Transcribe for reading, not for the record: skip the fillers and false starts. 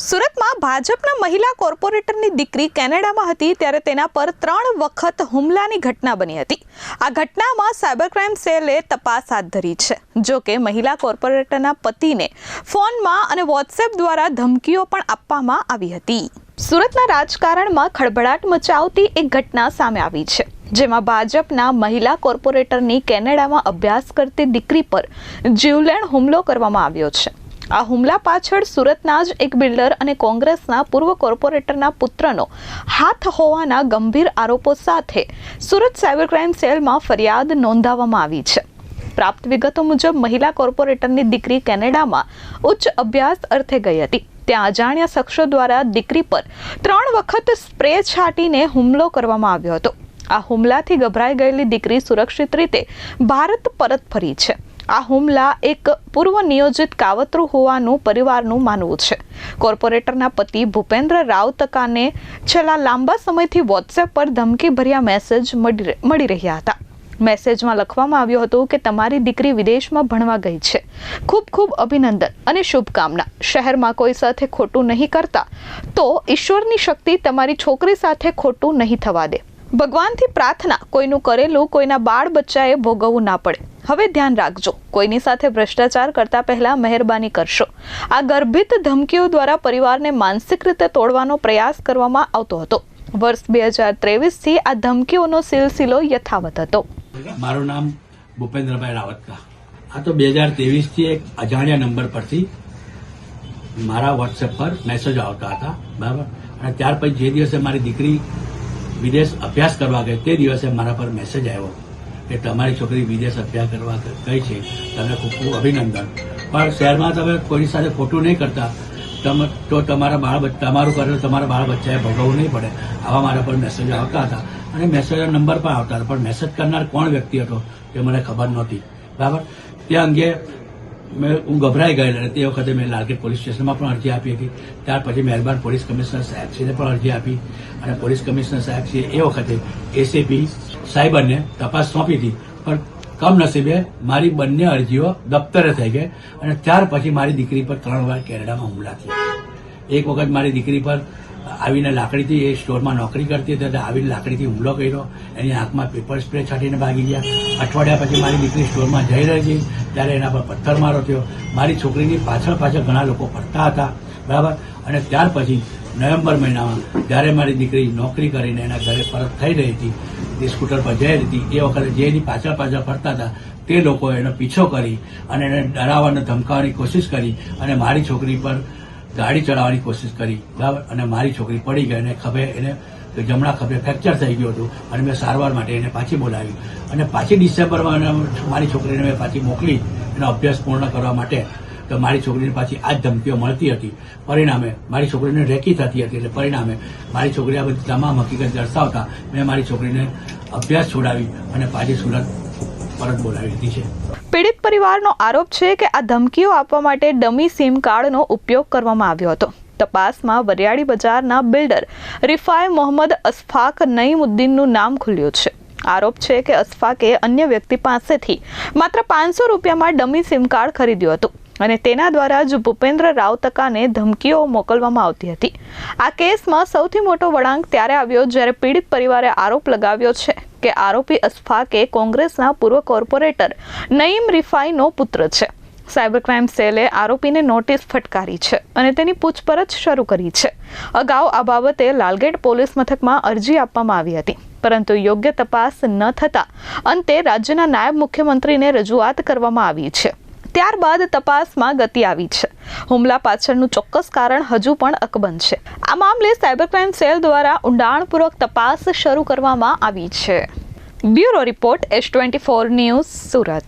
સુરતમાં ભાજપના મહિલા કોર્પોરેટરની દીકરી કેનેડામાં હતી ત્યારે તેના પર 3 વખત હુમલાની ઘટના બની હતી। આ ઘટનામાં સાયબર ક્રાઇમ સેલે તપાસ હાથ ધરી છે। જો કે મહિલા કોર્પોરેટરના પતિને ફોનમાં અને વોટ્સએપ દ્વારા ધમકીઓ પણ આપવામાં આવી હતી। સુરતના રાજકારણમાં ખળભળાટ મચાવતી એક ઘટના સામે આવી છે, જેમાં ભાજપના મહિલા કોર્પોરેટરની કેનેડામાં અભ્યાસ કરતી દીકરી પર જીવલેણ હુમલો કરવામાં આવ્યો છે। આ હુમલા પાછળ સુરતના જ એક બિલ્ડર અને કોંગ્રેસના પૂર્વ કોર્પોરેટરના પુત્રનો હાથ હોવાના ગંભીર આરોપો સાથે સુરત સાયબર ક્રાઇમ સેલમાં ફરિયાદ નોંધાવવામાં આવી છે। પ્રાપ્ત વિગતો મુજબ મહિલા કોર્પોરેટરની દીકરી કેનેડામાં ઉચ્ચ અભ્યાસ અર્થે ગઈ હતી। ત્યાં અજાણ્યા શખ્સો દ્વારા દીકરી પર 3 વખત સ્પ્રે છાંટીને હુમલો કરવામાં આવ્યો હતો। આ હુમલાથી ગભરાઈ ગયેલી દીકરી સુરક્ષિત રીતે ભારત પરત ફરી છે। આ હુમલા એક પૂર્વ નિયોજિત કાવતરું હોવાનું પરિવારનું માનવું છે। કોર્પોરેટરના પતિ ભૂપેન્દ્ર રાવતકાને છેલ્લા લાંબા સમયથી વોટ્સએપ પર ધમકીભર્યા મેસેજ મળી રહ્યા હતા। મેસેજમાં લખવામાં આવ્યું હતું કે તમારી દીકરી વિદેશમાં ભણવા ગઈ છે, ખૂબ ખૂબ અભિનંદન અને શુભકામના। શહેરમાં કોઈ સાથે ખોટું નહીં કરતા તો ઈશ્વરની શક્તિ તમારી છોકરી સાથે ખોટું નહીં થવા દે। ભગવાનથી પ્રાર્થના, કોઈનું કરેલું કોઈના બાળ બચ્ચાએ ભોગવવું ના પડે। હવે ધ્યાન રાખજો, કોઈની સાથે ભ્રષ્ટાચાર કરતા પહેલા મહેરબાની કરશો। આ ગર્ભિત ધમકીઓ દ્વારા પરિવારને માનસિક રીતે તોડવાનો પ્રયાસ કરવામાં આવતો હતો। વર્ષ 2023થી આ ધમકીઓનો સિલસિલો યથાવત હતો। મારું નામ ભૂપેન્દ્રભાઈ રાવતકા। આ તો 2023થી એક અજાણ્યા નંબર પરથી મારા વોટ્સએપ પર મેસેજ આવતા હતા, બરાબર। અને ત્યાર પછી જે દિવસે મારી દીકરી વિદેશ અભ્યાસ કરવા ગઈ તે દિવસે મારા પર મેસેજ આવ્યો કે તમારી છોકરી વિદેશ અભ્યાસ કરવા ગઈ છે, તમને ખૂબ ખૂબ અભિનંદન, પણ શહેરમાં તમે કોઈની સાથે ખોટું નહીં કરતા તો તમારું કરેલું તમારા બાળ બચ્ચાએ ભોગવવું નહીં પડે। આવા મારા પર મેસેજ આવતા હતા અને મેસેજનો નંબર પણ આવતા હતા, પણ મેસેજ કરનાર કોણ વ્યક્તિ હતો તે મને ખબર નહોતી, બરાબર। તે અંગે હું ગભરાઈ ગયેલો અને તે વખતે મેં લાલગેટ પોલીસ સ્ટેશનમાં પણ અરજી આપી હતી। ત્યાર પછી મહેરબાન પોલીસ કમિશનર સાહેબશ્રીને પણ અરજી આપી અને પોલીસ કમિશનર સાહેબશ્રીએ એ વખતે એસીપી સાહેબને તપાસ સોંપી હતી, પણ કમનસીબે મારી બંને અરજીઓ દફતરે થઈ ગઈ અને ત્યાર પછી મારી દીકરી પર 3 વાર કેનેડામાં હુમલા થયા। એક વખત મારી દીકરી પર આવીને લાકડીથી, એ સ્ટોરમાં નોકરી કરતી હતી, આવીને લાકડીથી હુમલો કર્યો, એની આંખમાં પેપર સ્પ્રે છાંટીને ભાગી ગયા। અઠવાડિયા પછી મારી દીકરી સ્ટોરમાં જઈ રહી હતી ત્યારે એના પર પથ્થરમારો થયો। મારી છોકરીની પાછળ ઘણા લોકો ફરતા હતા, બરાબર। અને ત્યાર પછી નવેમ્બર મહિનામાં જ્યારે મારી દીકરી નોકરી કરીને એના ઘરે પરત થઈ રહી હતી, તે સ્કૂટર પર જઈ રહી હતી, એ વખતે જે એની પાછળ ફરતા હતા તે લોકોએ એનો પીછો કરી અને એને ડરાવવાનો ધમકાવવાની કોશિશ કરી અને મારી છોકરી પર ગાડી ચડાવવાની કોશિશ કરી, બરાબર। અને મારી છોકરી પડી ગઈ અને જમણા ખભે ફ્રેક્ચર થઈ ગયું હતું અને મેં સારવાર માટે એને પાછી બોલાવી અને પાછી ડિસેમ્બરમાં મારી છોકરીને મેં પાછી મોકલી એનો અભ્યાસ પૂર્ણ કરવા માટે। તો મારી છોકરીને પાછી આ જ ધમકીઓ મળતી હતી। પરિણામે મારી છોકરીને રેકી થતી હતી, એટલે પરિણામે મારી છોકરી આ બધી તમામ હકીકત દર્શાવતા મેં મારી છોકરીને અભ્યાસ છોડાવી અને પાછી સુરત પરત બોલાવી દીધી છે। પીડિત પરિવારનો આરોપ છે કે આ ધમકીઓ આપવા માટે ડમી સિમ કાર્ડનો ઉપયોગ કરવામાં આવ્યો હતો। તપાસમાં વરિયાળી બજારના બિલ્ડર રિફાય મોહમ્મદ અશફાક નઈમુદ્દીનનું નામ ખુલ્યું છે। આરોપ છે કે અશફાકે અન્ય વ્યક્તિ પાસેથી માત્ર 500 રૂપિયામાં ડમી સિમ કાર્ડ ખરીદ્યું હતું અને તેના દ્વારા જ ભૂપેન્દ્ર રાવતકાને ધમકીઓ મોકલવામાં આવતી હતી। આ કેસમાં સૌથી મોટો વળાંક ત્યારે આવ્યો જ્યારે પીડિત પરિવારે આરોપ લગાવ્યો છે કે આરોપી અશફાકે કોંગ્રેસના પૂર્વ કોર્પોરેટર નઈમ રિફાઈનો પુત્ર છે। સાયબર ક્રાઇમ સેલે આરોપીને નોટિસ ફટકારી છે અને તેની પૂછપરછ શરૂ કરી છે। અગાઉ આ બાબતે લાલગેટ પોલીસ મથકમાં અરજી આપવામાં આવી હતી, પરંતુ યોગ્ય તપાસ ન થતા અંતે રાજ્યના નાયબ મુખ્યમંત્રીને રજૂઆત કરવામાં આવી છે। ત્યારબાદ તપાસમાં ગતિ આવી છે। હુમલા પાછળનું ચોક્કસ કારણ હજુ પણ અકબંધ છે। આ મામલે સાયબર ક્રાઇમ સેલ દ્વારા ઊંડાણપૂર્વક તપાસ શરૂ કરવામાં આવી છે। Bureau report S24 news, Surat.